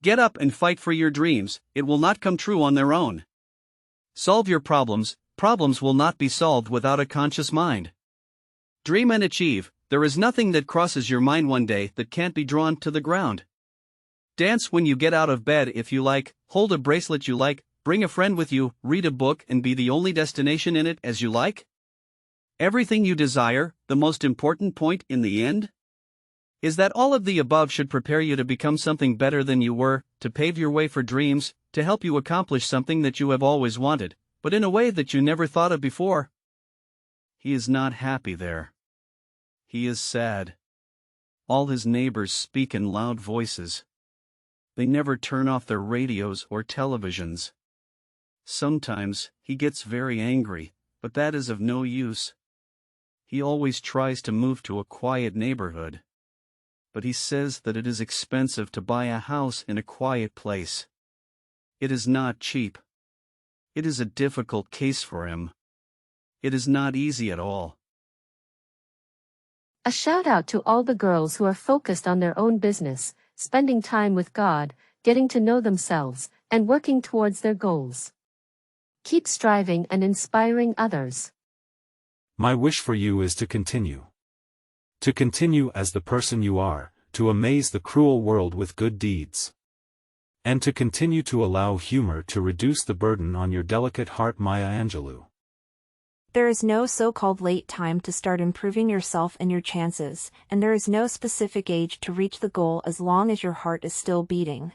Get up and fight for your dreams, it will not come true on their own. Solve your problems, problems will not be solved without a conscious mind. Dream and achieve, there is nothing that crosses your mind one day that can't be drawn to the ground. Dance when you get out of bed if you like, hold a bracelet you like, bring a friend with you, read a book and be the only destination in it as you like. Everything you desire, the most important point in the end? Is that all of the above should prepare you to become something better than you were, to pave your way for dreams, to help you accomplish something that you have always wanted, but in a way that you never thought of before? He is not happy there. He is sad. All his neighbors speak in loud voices. They never turn off their radios or televisions. Sometimes, he gets very angry, but that is of no use. He always tries to move to a quiet neighborhood. But he says that it is expensive to buy a house in a quiet place. It is not cheap. It is a difficult case for him. It is not easy at all. A shout out to all the girls who are focused on their own business, spending time with God, getting to know themselves, and working towards their goals. Keep striving and inspiring others. My wish for you is to continue. To continue as the person you are, to amaze the cruel world with good deeds. And to continue to allow humor to reduce the burden on your delicate heart, Maya Angelou. There is no so-called late time to start improving yourself and your chances, and there is no specific age to reach the goal as long as your heart is still beating.